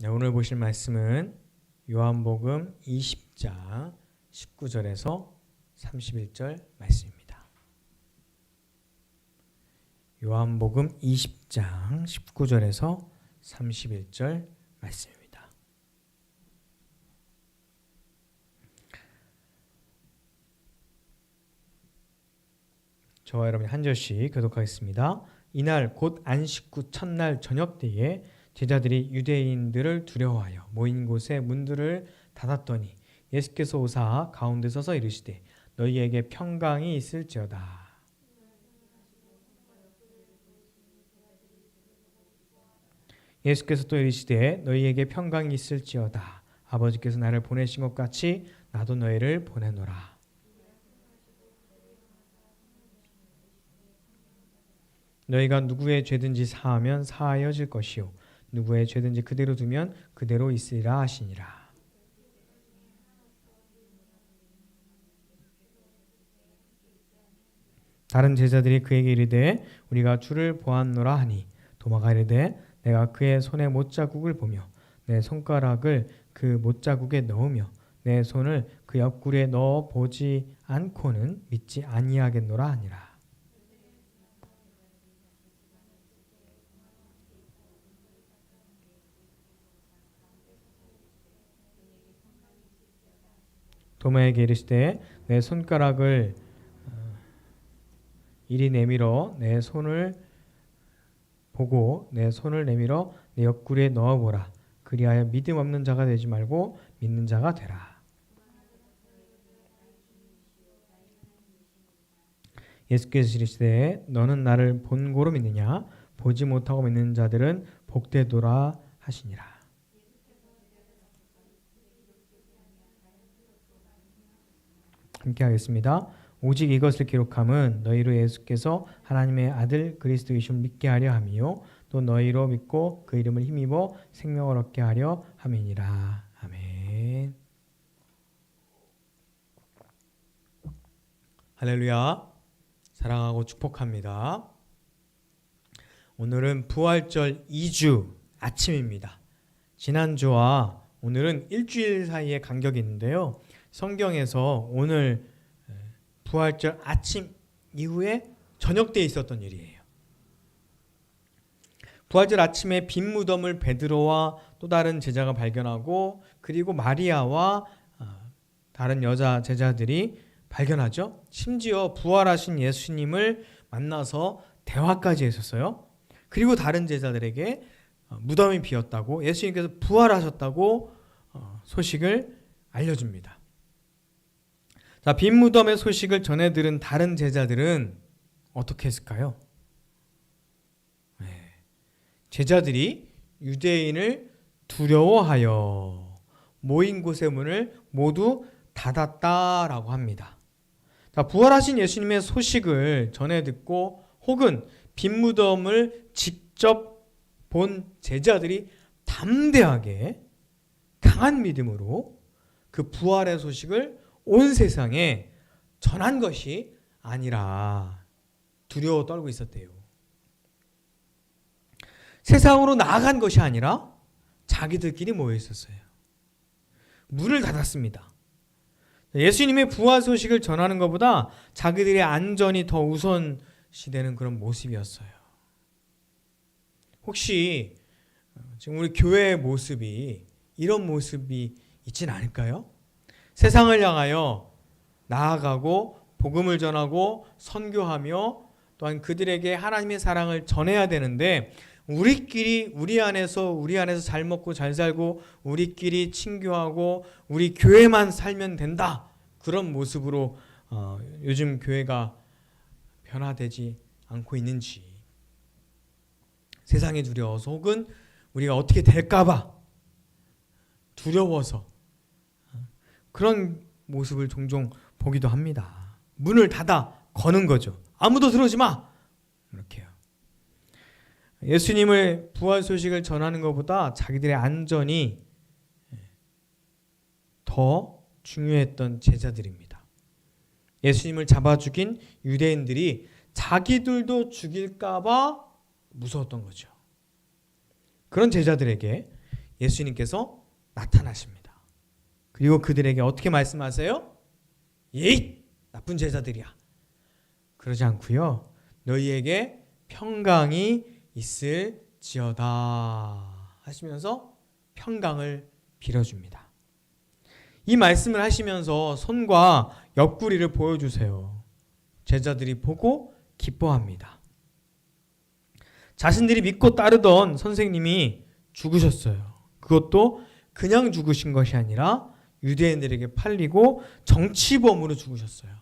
네, 오늘 보실 말씀은 요한복음 20장 19절에서 31절 말씀입니다. 요한복음 20장 19절에서 31절 말씀입니다. 저와 여러분이 한 절씩 교독하겠습니다. 이날 곧 안식 후 첫날 저녁 때에 제자들이 유대인들을 두려워하여 모인 곳에 문들을 닫았더니 예수께서 오사 가운데 서서 이르시되 너희에게 평강이 있을지어다. 예수께서 또 이르시되 너희에게 평강이 있을지어다. 아버지께서 나를 보내신 것 같이 나도 너희를 보내노라. 너희가 누구의 죄든지 사하면 사하여질 것이요 누구의 죄든지 그대로 두면 그대로 있으리라 하시니라. 다른 제자들이 그에게 이르되 우리가 주를 보았노라 하니 도마가 이르되 내가 그의 손에 못자국을 보며 내 손가락을 그 못자국에 넣으며 내 손을 그 옆구리에 넣어 보지 않고는 믿지 아니하겠노라 하니라. 도마에게 이르시되 내 손가락을 이리 내밀어 내 손을 보고 내 손을 내밀어 내 옆구리에 넣어보라. 그리하여 믿음 없는 자가 되지 말고 믿는 자가 되라. 예수께서 이르시되 너는 나를 본고로 믿느냐? 보지 못하고 믿는 자들은 복되도라 하시니라. 함께 하겠습니다. 오직 이것을 기록함은 너희로 예수께서 하나님의 아들 그리스도이심을 믿게 하려 함이요 또 너희로 믿고 그 이름을 힘입어 생명을 얻게 하려 함이니라. 아멘. 할렐루야. 사랑하고 축복합니다. 오늘은 부활절 2주 아침입니다. 지난주와 오늘은 일주일 사이에 간격이 있는데요. 성경에서 오늘 부활절 아침 이후에 저녁 때 있었던 일이에요. 부활절 아침에 빈 무덤을 베드로와 또 다른 제자가 발견하고 그리고 마리아와 다른 여자 제자들이 발견하죠. 심지어 부활하신 예수님을 만나서 대화까지 했었어요. 그리고 다른 제자들에게 무덤이 비었다고 예수님께서 부활하셨다고 소식을 알려줍니다. 자, 빈 무덤의 소식을 전해 들은 다른 제자들은 어떻게 했을까요? 제자들이 유대인을 두려워하여 모인 곳의 문을 모두 닫았다라고 합니다. 자, 부활하신 예수님의 소식을 전해 듣고 혹은 빈 무덤을 직접 본 제자들이 담대하게 강한 믿음으로 그 부활의 소식을 온 세상에 전한 것이 아니라 두려워 떨고 있었대요. 세상으로 나아간 것이 아니라 자기들끼리 모여 있었어요. 문을 닫았습니다. 예수님의 부활 소식을 전하는 것보다 자기들의 안전이 더 우선시되는 그런 모습이었어요. 혹시 지금 우리 교회의 모습이 이런 모습이 있진 않을까요? 세상을 향하여 나아가고 복음을 전하고 선교하며 또한 그들에게 하나님의 사랑을 전해야 되는데 우리끼리 우리 안에서 잘 먹고 잘 살고 우리끼리 친교하고 우리 교회만 살면 된다. 그런 모습으로 요즘 교회가 변화되지 않고 있는지 세상이 두려워서 혹은 우리가 어떻게 될까 봐 두려워서 그런 모습을 종종 보기도 합니다. 문을 닫아 거는 거죠. 아무도 들어오지 마. 이렇게요. 예수님을 부활 소식을 전하는 것보다 자기들의 안전이 더 중요했던 제자들입니다. 예수님을 잡아 죽인 유대인들이 자기들도 죽일까 봐 무서웠던 거죠. 그런 제자들에게 예수님께서 나타나십니다. 그리고 그들에게 어떻게 말씀하세요? 에이! 나쁜 제자들이야. 그러지 않고요. 너희에게 평강이 있을지어다 하시면서 평강을 빌어줍니다. 이 말씀을 하시면서 손과 옆구리를 보여주세요. 제자들이 보고 기뻐합니다. 자신들이 믿고 따르던 선생님이 죽으셨어요. 그것도 그냥 죽으신 것이 아니라 유대인들에게 팔리고 정치범으로 죽으셨어요.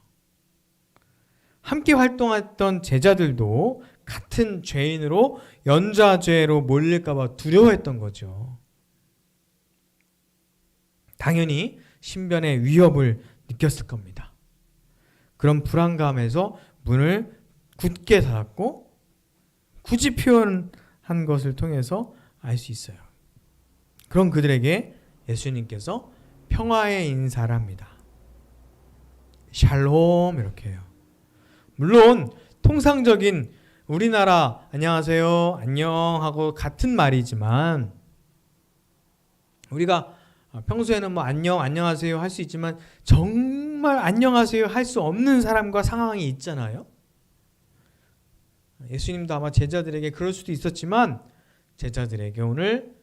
함께 활동했던 제자들도 같은 죄인으로 연좌죄로 몰릴까 봐 두려워했던 거죠. 당연히 신변의 위협을 느꼈을 겁니다. 그런 불안감에서 문을 굳게 닫았고 굳이 표현한 것을 통해서 알 수 있어요. 그럼 그들에게 예수님께서 평화의 인사를 합니다. 샬롬 이렇게 해요. 물론 통상적인 우리나라 안녕하세요, 안녕하고 같은 말이지만 우리가 평소에는 뭐 안녕, 안녕하세요 할 수 있지만 정말 안녕하세요 할 수 없는 사람과 상황이 있잖아요. 예수님도 아마 제자들에게 그럴 수도 있었지만 제자들에게 오늘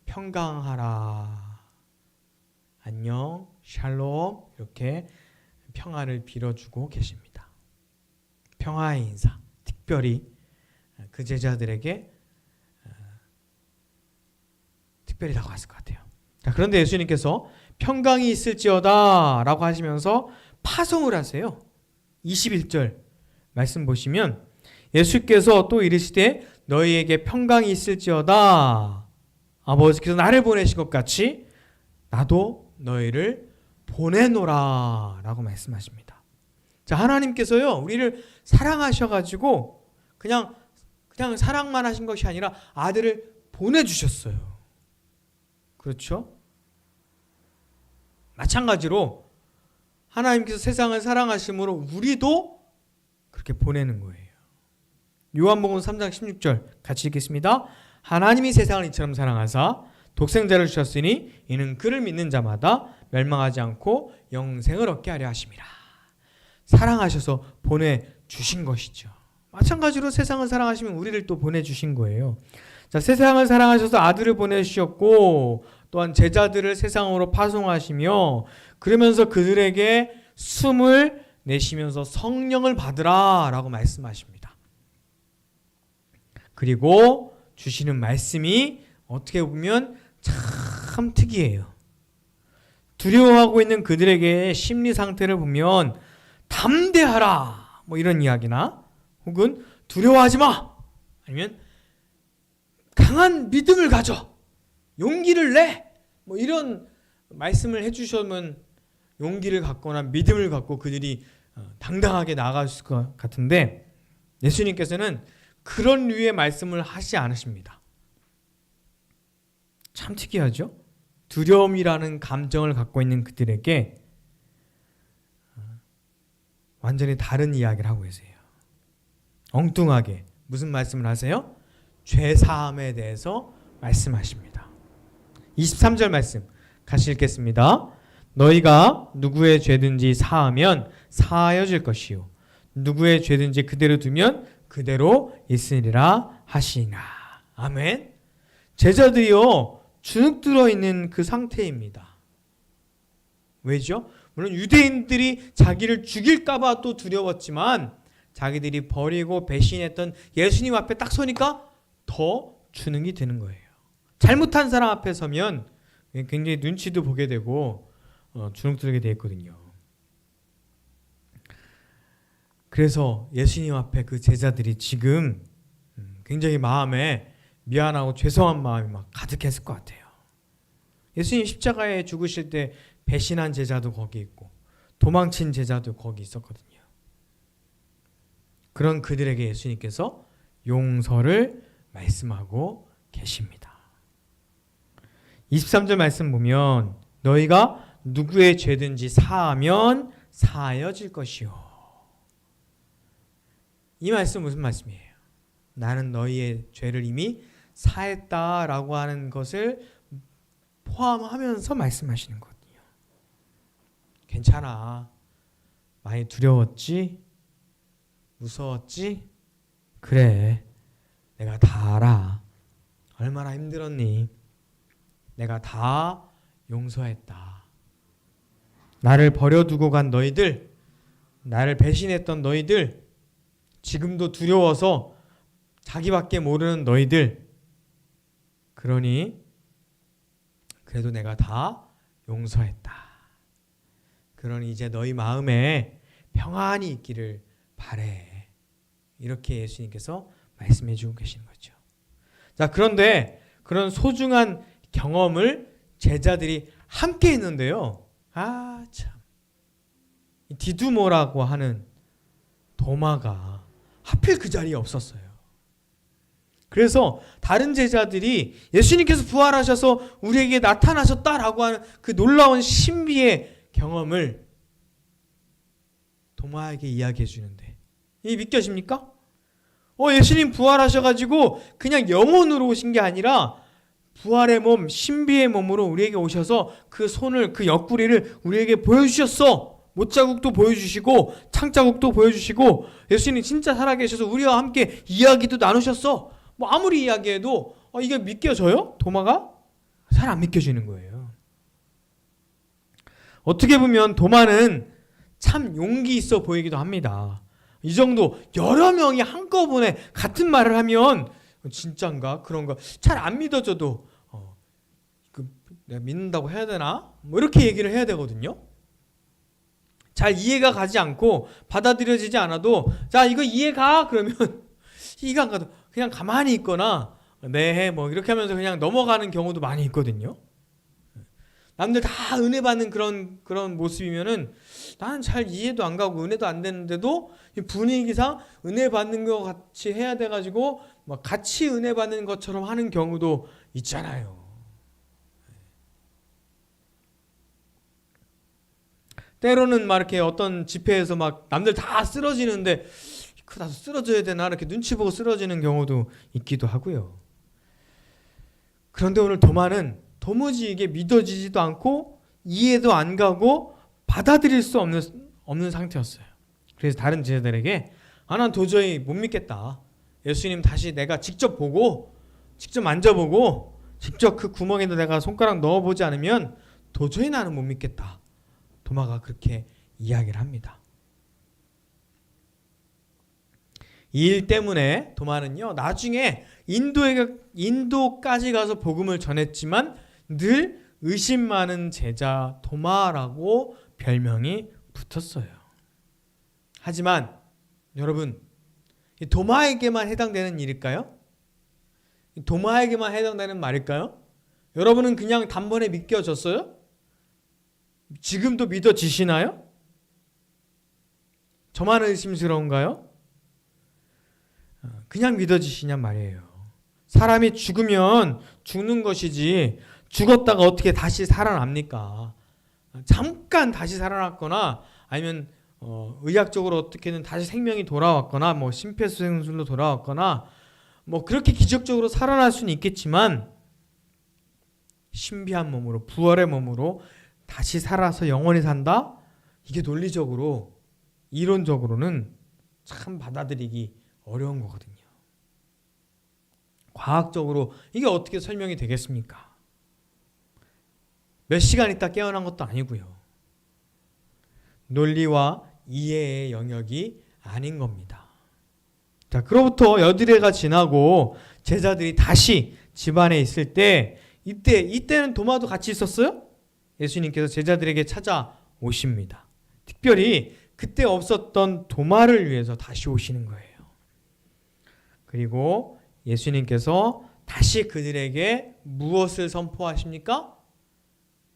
평강하라, 안녕, 샬롬 이렇게 평화를 빌어주고 계십니다. 평화의 인사, 특별히 그 제자들에게 특별히 다가왔을 것 같아요. 자, 그런데 예수님께서 평강이 있을지어다 라고 하시면서 파송을 하세요. 21절 말씀 보시면 예수께서 또 이르시되 너희에게 평강이 있을지어다. 아버지께서 나를 보내신 것 같이 나도 너희를 보내노라 라고 말씀하십니다. 자, 하나님께서요 우리를 사랑하셔가지고 그냥 사랑만 하신 것이 아니라 아들을 보내주셨어요. 그렇죠? 마찬가지로 하나님께서 세상을 사랑하심으로 우리도 그렇게 보내는 거예요. 요한복음 3장 16절 같이 읽겠습니다. 하나님이 세상을 이처럼 사랑하사 독생자를 주셨으니 이는 그를 믿는 자마다 멸망하지 않고 영생을 얻게 하려 하심이라. 사랑하셔서 보내주신 것이죠. 마찬가지로 세상을 사랑하시면 우리를 또 보내주신 거예요. 자, 세상을 사랑하셔서 아들을 보내주셨고 또한 제자들을 세상으로 파송하시며 그러면서 그들에게 숨을 내쉬면서 성령을 받으라 라고 말씀하십니다. 그리고 주시는 말씀이 어떻게 보면 참 특이해요. 두려워하고 있는 그들에게 심리 상태를 보면 담대하라 뭐 이런 이야기나 혹은 두려워하지 마 아니면 강한 믿음을 가져 용기를 내 뭐 이런 말씀을 해주시면 용기를 갖거나 믿음을 갖고 그들이 당당하게 나아갈 것 같은데 예수님께서는 그런 류의 말씀을 하지 않으십니다. 참 특이하죠? 두려움이라는 감정을 갖고 있는 그들에게 완전히 다른 이야기를 하고 계세요. 엉뚱하게 무슨 말씀을 하세요? 죄사함에 대해서 말씀하십니다. 23절 말씀 같이 읽겠습니다. 너희가 누구의 죄든지 사하면 사하여질 것이요 누구의 죄든지 그대로 두면 그대로 있으리라 하시나. 아멘. 제자들이요 주눅 들어있는 그 상태입니다. 왜죠? 물론 유대인들이 자기를 죽일까 봐 또 두려웠지만 자기들이 버리고 배신했던 예수님 앞에 딱 서니까 더 주눅이 드는 거예요. 잘못한 사람 앞에 서면 굉장히 눈치도 보게 되고 주눅 들게 돼 있거든요. 그래서 예수님 앞에 그 제자들이 지금 굉장히 마음에 미안하고 죄송한 마음이 막 가득했을 것 같아요. 예수님 십자가에 죽으실 때 배신한 제자도 거기 있고 도망친 제자도 거기 있었거든요. 그런 그들에게 예수님께서 용서를 말씀하고 계십니다. 23절 말씀 보면 너희가 누구의 죄든지 사하면 사하여질 것이요. 이 말씀 무슨 말씀이에요? 나는 너희의 죄를 이미 사했다라고 하는 것을 포함하면서 말씀하시는 거거든요. 괜찮아. 많이 두려웠지? 무서웠지? 그래. 내가 다 알아. 얼마나 힘들었니? 내가 다 용서했다. 나를 버려두고 간 너희들, 나를 배신했던 너희들, 지금도 두려워서 자기밖에 모르는 너희들, 그러니 그래도 내가 다 용서했다. 그러니 이제 너희 마음에 평안이 있기를 바래. 이렇게 예수님께서 말씀해 주고 계시는 거죠. 자, 그런데 그런 소중한 경험을 제자들이 함께 했는데요. 참. 디두모라고 하는 도마가 하필 그 자리에 없었어요. 그래서 다른 제자들이 예수님께서 부활하셔서 우리에게 나타나셨다라고 하는 그 놀라운 신비의 경험을 도마에게 이야기해 주는데, 이 믿겨집니까? 예수님 부활하셔가지고 그냥 영혼으로 오신 게 아니라 부활의 몸, 신비의 몸으로 우리에게 오셔서 그 손을, 그 옆구리를 우리에게 보여주셨어. 못자국도 보여주시고 창자국도 보여주시고 예수님 진짜 살아계셔서 우리와 함께 이야기도 나누셨어. 아무리 이야기해도 이게 믿겨져요? 도마가? 잘 안 믿겨지는 거예요. 어떻게 보면 도마는 참 용기 있어 보이기도 합니다. 이 정도 여러 명이 한꺼번에 같은 말을 하면 진짠가? 그런가? 잘 안 믿어져도 내가 믿는다고 해야 되나? 이렇게 얘기를 해야 되거든요. 잘 이해가 가지 않고 받아들여지지 않아도 자, 이거 이해가? 그러면 이해가 안 가도 그냥 가만히 있거나 네, 이렇게 하면서 그냥 넘어가는 경우도 많이 있거든요. 남들 다 은혜 받는 그런 모습이면은 나는 잘 이해도 안 가고 은혜도 안 되는데도 분위기상 은혜 받는 것 같이 해야 돼가지고 막 같이 은혜 받는 것처럼 하는 경우도 있잖아요. 때로는 막 이렇게 어떤 집회에서 막 남들 다 쓰러지는데 나도 쓰러져야 되나 이렇게 눈치 보고 쓰러지는 경우도 있기도 하고요. 그런데 오늘 도마는 도무지 이게 믿어지지도 않고 이해도 안 가고 받아들일 수 없는 상태였어요. 그래서 다른 제자들에게 난 도저히 못 믿겠다. 예수님 다시 내가 직접 보고 직접 만져보고 직접 그 구멍에도 내가 손가락 넣어보지 않으면 도저히 나는 못 믿겠다. 도마가 그렇게 이야기를 합니다. 이 일 때문에 도마는요, 나중에 인도까지 가서 복음을 전했지만 늘 의심 많은 제자 도마라고 별명이 붙었어요. 하지만 여러분, 도마에게만 해당되는 일일까요? 도마에게만 해당되는 말일까요? 여러분은 그냥 단번에 믿겨졌어요? 지금도 믿어지시나요? 저만 의심스러운가요? 그냥 믿어지시냔 말이에요. 사람이 죽으면 죽는 것이지 죽었다가 어떻게 다시 살아납니까? 잠깐 다시 살아났거나 아니면 의학적으로 어떻게든 다시 생명이 돌아왔거나 심폐소생술로 돌아왔거나 그렇게 기적적으로 살아날 수는 있겠지만 신비한 몸으로 부활의 몸으로 다시 살아서 영원히 산다? 이게 논리적으로 이론적으로는 참 받아들이기 어려운 거거든요. 과학적으로 이게 어떻게 설명이 되겠습니까? 몇 시간 있다 깨어난 것도 아니고요. 논리와 이해의 영역이 아닌 겁니다. 자, 그로부터 여드레가 지나고 제자들이 다시 집안에 있을 때 이때는 도마도 같이 있었어요? 예수님께서 제자들에게 찾아오십니다. 특별히 그때 없었던 도마를 위해서 다시 오시는 거예요. 그리고 예수님께서 다시 그들에게 무엇을 선포하십니까?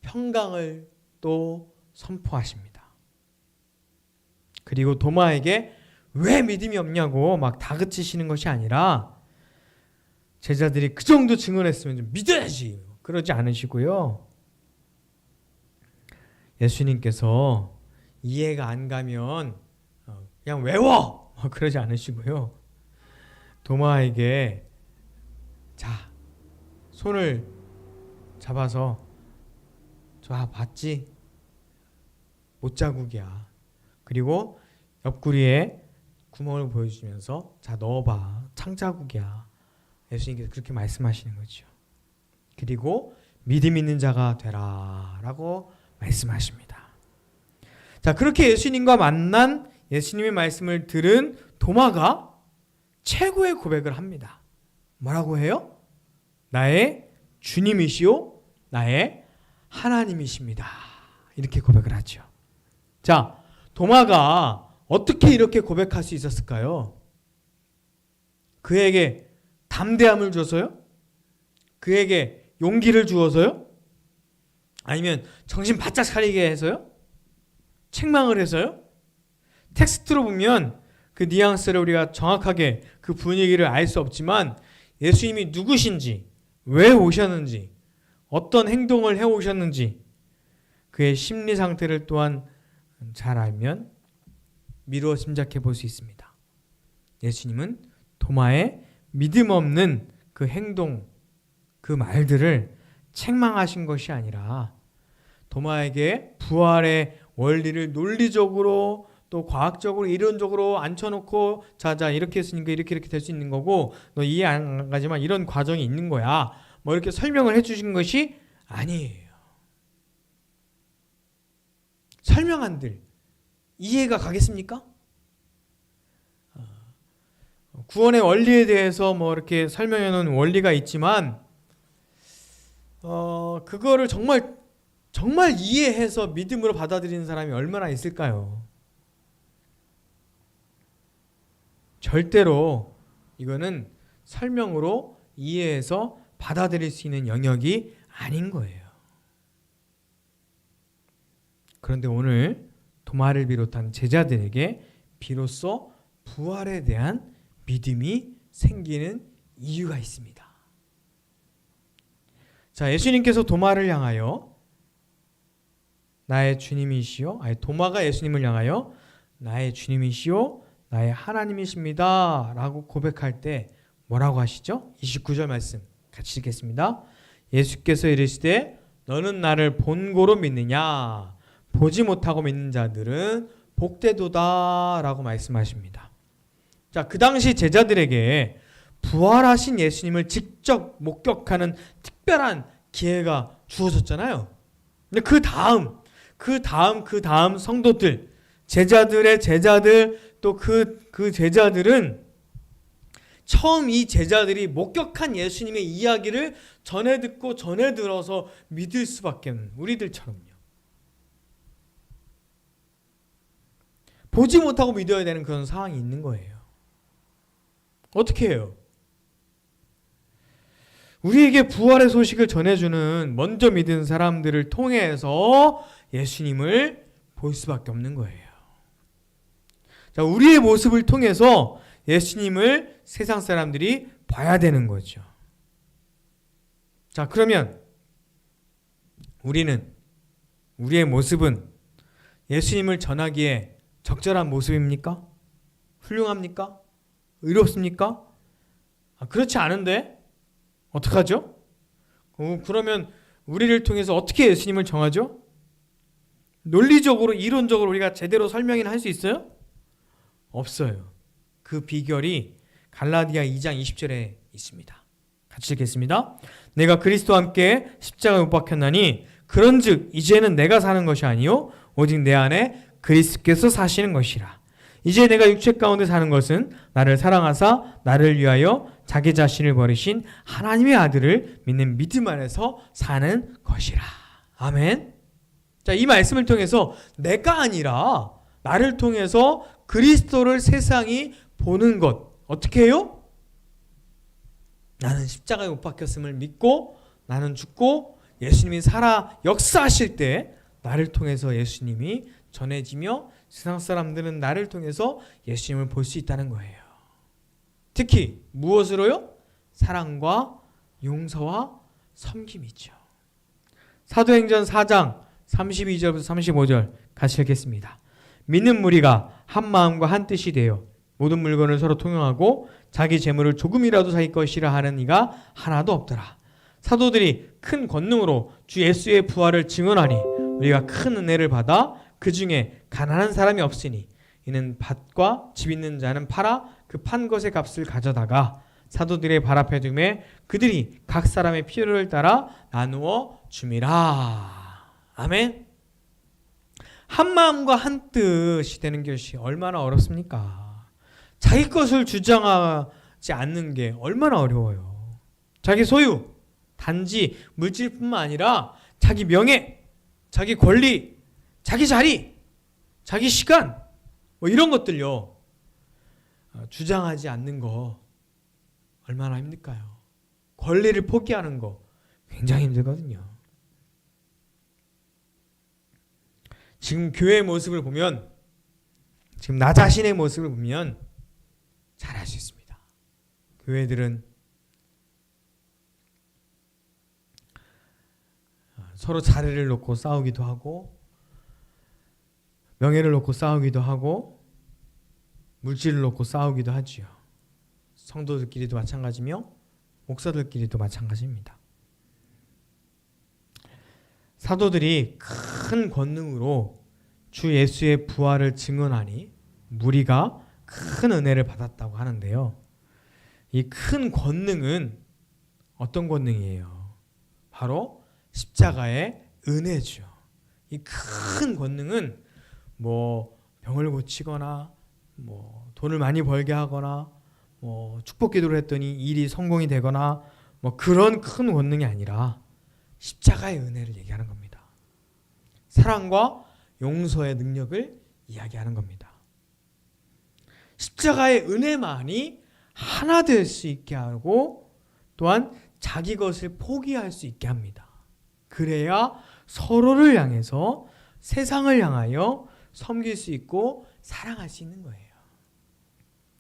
평강을 또 선포하십니다. 그리고 도마에게 왜 믿음이 없냐고 막 다그치시는 것이 아니라 제자들이 그 정도 증언했으면 좀 믿어야지 그러지 않으시고요. 예수님께서 이해가 안 가면 그냥 외워 그러지 않으시고요. 도마에게 자, 손을 잡아서 봤지? 못자국이야. 그리고 옆구리에 구멍을 보여주면서 자 넣어봐. 창자국이야. 예수님께서 그렇게 말씀하시는 거죠. 그리고 믿음 있는 자가 되라 라고 말씀하십니다. 자, 그렇게 예수님과 만난 예수님의 말씀을 들은 도마가 최고의 고백을 합니다. 뭐라고 해요? 나의 주님이시요 나의 하나님이십니다. 이렇게 고백을 하죠. 자, 도마가 어떻게 이렇게 고백할 수 있었을까요? 그에게 담대함을 줘서요? 그에게 용기를 주어서요? 아니면 정신 바짝 차리게 해서요? 책망을 해서요? 텍스트로 보면 그 뉘앙스를 우리가 정확하게 그 분위기를 알 수 없지만 예수님이 누구신지, 왜 오셨는지, 어떤 행동을 해오셨는지 그의 심리 상태를 또한 잘 알면 미루어 짐작해 볼 수 있습니다. 예수님은 도마의 믿음 없는 그 행동, 그 말들을 책망하신 것이 아니라 도마에게 부활의 원리를 논리적으로 또 과학적으로 이론적으로 앉혀놓고 자자 이렇게 했으니까 이렇게 될 수 있는 거고 너 이해 안 가지만 이런 과정이 있는 거야. 뭐 이렇게 설명을 해주신 것이 아니에요. 설명한들 이해가 가겠습니까? 구원의 원리에 대해서 뭐 이렇게 설명해 놓은 원리가 있지만 그거를 정말 이해해서 믿음으로 받아들이는 사람이 얼마나 있을까요? 절대로 이거는 설명으로 이해해서 받아들일 수 있는 영역이 아닌 거예요. 그런데 오늘 도마를 비롯한 제자들에게 비로소 부활에 대한 믿음이 생기는 이유가 있습니다. 자, 예수님께서 도마를 향하여 나의 주님이시요, 도마가 예수님을 향하여 나의 주님이시요 나의 하나님이십니다 라고 고백할 때 뭐라고 하시죠? 29절 말씀 같이 읽겠습니다. 예수께서 이르시되 너는 나를 본고로 믿느냐? 보지 못하고 믿는 자들은 복되도다 라고 말씀하십니다. 자, 그 당시 제자들에게 부활하신 예수님을 직접 목격하는 특별한 기회가 주어졌잖아요. 근데 그 다음 성도들, 제자들의 제자들, 또 그 제자들은 처음 이 제자들이 목격한 예수님의 이야기를 전해 듣고 전해 들어서 믿을 수밖에 없는 우리들처럼요. 보지 못하고 믿어야 되는 그런 상황이 있는 거예요. 어떻게 해요? 우리에게 부활의 소식을 전해주는 먼저 믿은 사람들을 통해서 예수님을 볼 수밖에 없는 거예요. 자, 우리의 모습을 통해서 예수님을 세상 사람들이 봐야 되는 거죠. 자, 그러면 우리의 모습은 예수님을 전하기에 적절한 모습입니까? 훌륭합니까? 의롭습니까? 그렇지 않은데 어떡하죠? 그러면 우리를 통해서 어떻게 예수님을 정하죠? 논리적으로 이론적으로 우리가 제대로 설명이나 할 수 있어요? 없어요. 그 비결이 갈라디아 2장 20절에 있습니다. 같이 읽겠습니다. 내가 그리스도와 함께 십자가에 못 박혔나니 그런즉 이제는 내가 사는 것이 아니요 오직 내 안에 그리스도께서 사시는 것이라. 이제 내가 육체 가운데 사는 것은 나를 사랑하사 나를 위하여 자기 자신을 버리신 하나님의 아들을 믿는 믿음 안에서 사는 것이라. 아멘. 자, 이 말씀을 통해서 내가 아니라 나를 통해서 그리스도를 세상이 보는 것. 어떻게 해요? 나는 십자가에 못 박혔음을 믿고 나는 죽고 예수님이 살아 역사하실 때 나를 통해서 예수님이 전해지며 세상 사람들은 나를 통해서 예수님을 볼 수 있다는 거예요. 특히 무엇으로요? 사랑과 용서와 섬김이죠. 사도행전 4장 32절부터 35절 같이 읽겠습니다. 믿는 무리가 한 마음과 한 뜻이 되어 모든 물건을 서로 통용하고 자기 재물을 조금이라도 자기 것이라 하는 이가 하나도 없더라. 사도들이 큰 권능으로 주 예수의 부활을 증언하니 우리가 큰 은혜를 받아 그 중에 가난한 사람이 없으니 이는 밭과 집 있는 자는 팔아 그 판 것의 값을 가져다가 사도들의 발 앞에 두매 그들이 각 사람의 필요를 따라 나누어 줌이라. 아멘. 한 마음과 한 뜻이 되는 것이 얼마나 어렵습니까? 자기 것을 주장하지 않는 게 얼마나 어려워요. 자기 소유, 단지 물질뿐만 아니라 자기 명예, 자기 권리, 자기 자리, 자기 시간 뭐 이런 것들요 주장하지 않는 거 얼마나 힘들까요? 권리를 포기하는 거 굉장히 힘들거든요. 지금 교회의 모습을 보면, 지금 나 자신의 모습을 보면 잘 알 수 있습니다. 교회들은 서로 자리를 놓고 싸우기도 하고 명예를 놓고 싸우기도 하고 물질을 놓고 싸우기도 하지요. 성도들끼리도 마찬가지며 목사들끼리도 마찬가지입니다. 사도들이 큰 권능으로 주 예수의 부활을 증언하니 무리가 큰 은혜를 받았다고 하는데요. 이 큰 권능은 어떤 권능이에요? 바로 십자가의 은혜죠. 이 큰 권능은 뭐 병을 고치거나 뭐 돈을 많이 벌게 하거나 뭐 축복 기도를 했더니 일이 성공이 되거나 뭐 그런 큰 권능이 아니라 십자가의 은혜를 얘기하는 겁니다. 사랑과 용서의 능력을 이야기하는 겁니다. 십자가의 은혜만이 하나 될 수 있게 하고 또한 자기 것을 포기할 수 있게 합니다. 그래야 서로를 향해서 세상을 향하여 섬길 수 있고 사랑할 수 있는 거예요.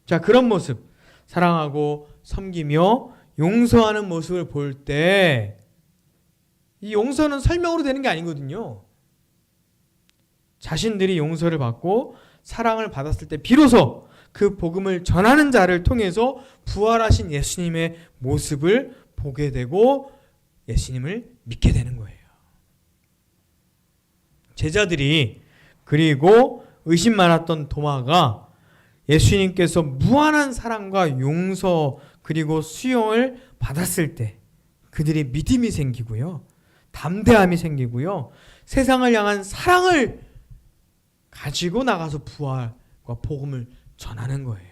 자, 그런 모습, 사랑하고 섬기며 용서하는 모습을 볼 때 이 용서는 설명으로 되는 게 아니거든요. 자신들이 용서를 받고 사랑을 받았을 때 비로소 그 복음을 전하는 자를 통해서 부활하신 예수님의 모습을 보게 되고 예수님을 믿게 되는 거예요. 제자들이 그리고 의심 많았던 도마가 예수님께서 무한한 사랑과 용서 그리고 수용을 받았을 때 그들이 믿음이 생기고요. 담대함이 생기고요. 세상을 향한 사랑을 가지고 나가서 부활과 복음을 전하는 거예요.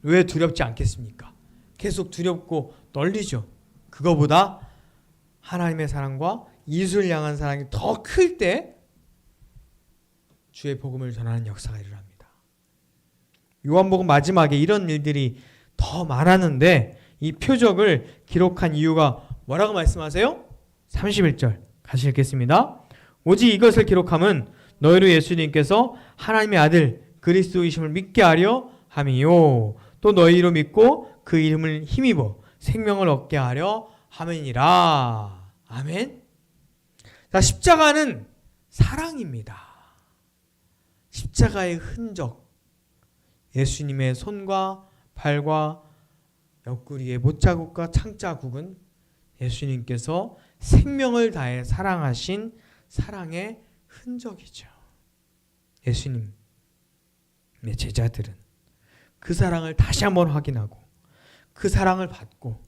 왜 두렵지 않겠습니까? 계속 두렵고 떨리죠. 그거보다 하나님의 사랑과 이웃을 향한 사랑이 더 클 때 주의 복음을 전하는 역사가 일어납니다. 요한복음 마지막에 이런 일들이 더 많았는데 이 표적을 기록한 이유가 뭐라고 말씀하세요? 31절 같이 읽겠습니다. 오직 이것을 기록함은 너희로 예수님께서 하나님의 아들 그리스도이심을 믿게 하려 함이요 또 너희로 믿고 그 이름을 힘입어 생명을 얻게 하려 함이니라. 아멘. 자, 십자가는 사랑입니다. 십자가의 흔적, 예수님의 손과 발과 옆구리의 못자국과 창자국은 예수님께서 생명을 다해 사랑하신 사랑의 흔적이죠. 예수님의 제자들은 그 사랑을 다시 한번 확인하고 그 사랑을 받고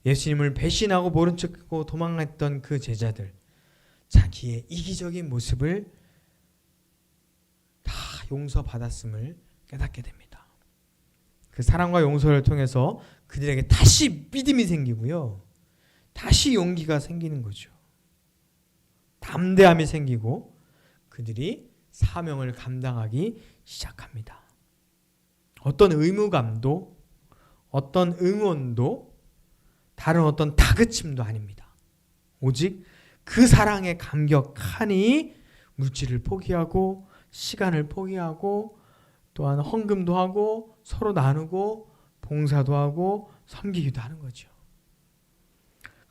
예수님을 배신하고 모른 척하고 도망했던 그 제자들, 자기의 이기적인 모습을 다 용서받았음을 깨닫게 됩니다. 그 사랑과 용서를 통해서 그들에게 다시 믿음이 생기고요. 다시 용기가 생기는 거죠. 담대함이 생기고 그들이 사명을 감당하기 시작합니다. 어떤 의무감도 어떤 응원도 다른 어떤 다그침도 아닙니다. 오직 그 사랑에 감격하니 물질을 포기하고 시간을 포기하고 또한 헌금도 하고 서로 나누고 봉사도 하고 섬기기도 하는 거죠.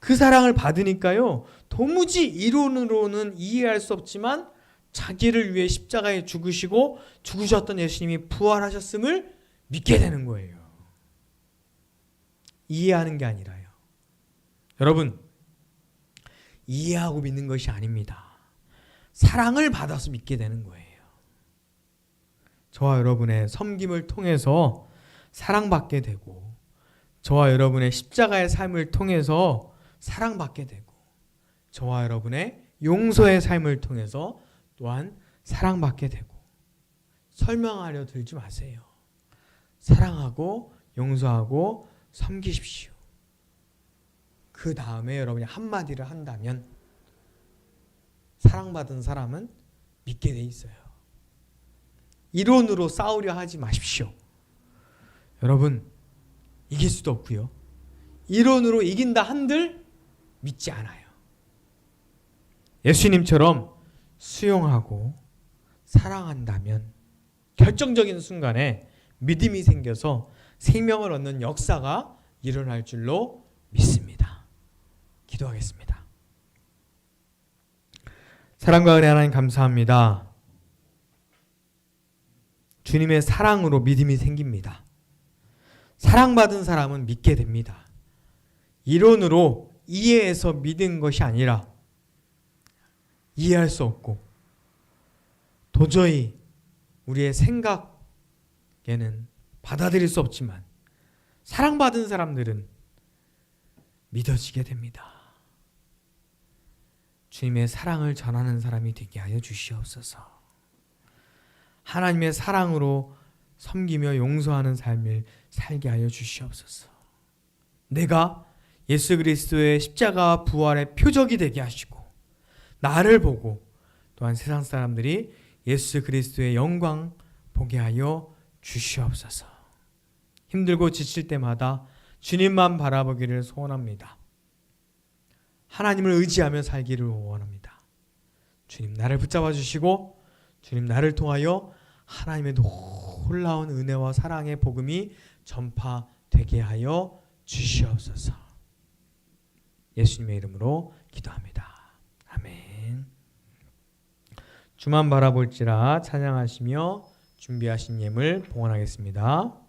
그 사랑을 받으니까요. 도무지 이론으로는 이해할 수 없지만 자기를 위해 십자가에 죽으시고 죽으셨던 예수님이 부활하셨음을 믿게 되는 거예요. 이해하는 게 아니라요. 여러분, 이해하고 믿는 것이 아닙니다. 사랑을 받아서 믿게 되는 거예요. 저와 여러분의 섬김을 통해서 사랑받게 되고, 저와 여러분의 십자가의 삶을 통해서 사랑받게 되고, 저와 여러분의 용서의 삶을 통해서 또한 사랑받게 되고, 설명하려 들지 마세요. 사랑하고 용서하고 섬기십시오. 그 다음에 여러분이 한마디를 한다면 사랑받은 사람은 믿게 돼 있어요. 이론으로 싸우려 하지 마십시오. 여러분, 이길 수도 없고요. 이론으로 이긴다 한들 믿지 않아요. 예수님처럼 수용하고 사랑한다면 결정적인 순간에 믿음이 생겨서 생명을 얻는 역사가 일어날 줄로 믿습니다. 기도하겠습니다. 사랑과 은혜 하나님 감사합니다. 주님의 사랑으로 믿음이 생깁니다. 사랑받은 사람은 믿게 됩니다. 이론으로 이해해서 믿은 것이 아니라 이해할 수 없고 도저히 우리의 생각에는 받아들일 수 없지만 사랑받은 사람들은 믿어지게 됩니다. 주님의 사랑을 전하는 사람이 되게 하여 주시옵소서. 하나님의 사랑으로 섬기며 용서하는 삶을 살게 하여 주시옵소서. 내가 예수 그리스도의 십자가 부활의 표적이 되게 하시고 나를 보고 또한 세상 사람들이 예수 그리스도의 영광 보게 하여 주시옵소서. 힘들고 지칠 때마다 주님만 바라보기를 소원합니다. 하나님을 의지하며 살기를 원합니다. 주님 나를 붙잡아 주시고 주님 나를 통하여 하나님의 놀라운 은혜와 사랑의 복음이 전파되게 하여 주시옵소서. 예수님의 이름으로 기도합니다. 아멘. 주만 바라볼지라 찬양하시며 준비하신 예물 봉헌하겠습니다.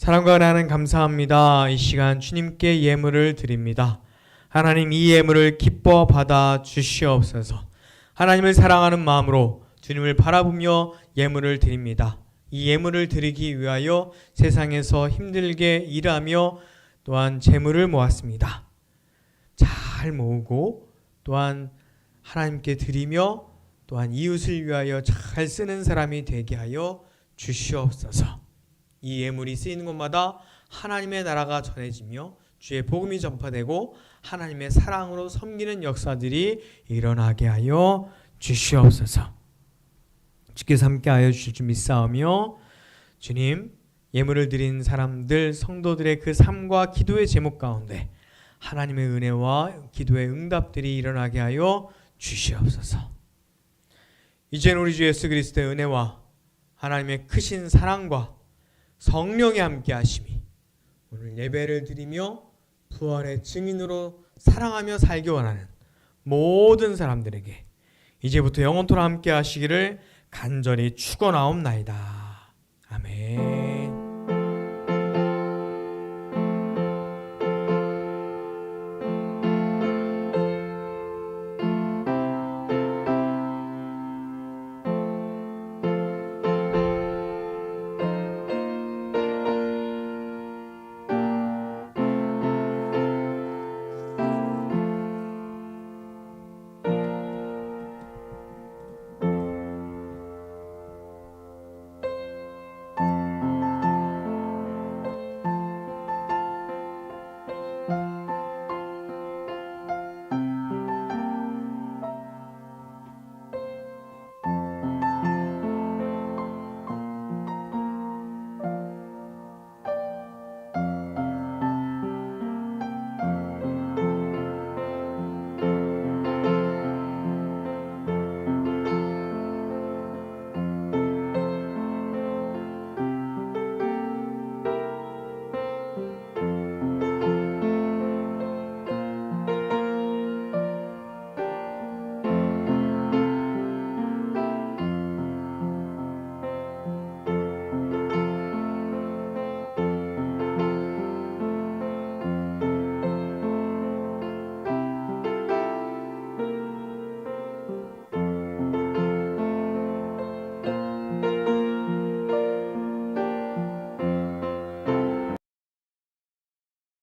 사랑과 은혜는 감사합니다. 이 시간 주님께 예물을 드립니다. 하나님 이 예물을 기뻐 받아 주시옵소서. 하나님을 사랑하는 마음으로 주님을 바라보며 예물을 드립니다. 이 예물을 드리기 위하여 세상에서 힘들게 일하며 또한 재물을 모았습니다. 잘 모으고 또한 하나님께 드리며 또한 이웃을 위하여 잘 쓰는 사람이 되게 하여 주시옵소서. 이 예물이 쓰이는 곳마다 하나님의 나라가 전해지며 주의 복음이 전파되고 하나님의 사랑으로 섬기는 역사들이 일어나게 하여 주시옵소서. 주께서 함께하여 주실 줄 믿사오며 주님 예물을 드린 사람들 성도들의 그 삶과 기도의 제목 가운데 하나님의 은혜와 기도의 응답들이 일어나게 하여 주시옵소서. 이제는 우리 주 예수 그리스도의 은혜와 하나님의 크신 사랑과 성령의 함께 하심이 오늘 예배를 드리며 부활의 증인으로 사랑하며 살기 원하는 모든 사람들에게 이제부터 영원토록 함께 하시기를 간절히 축원하옵나이다. 아멘.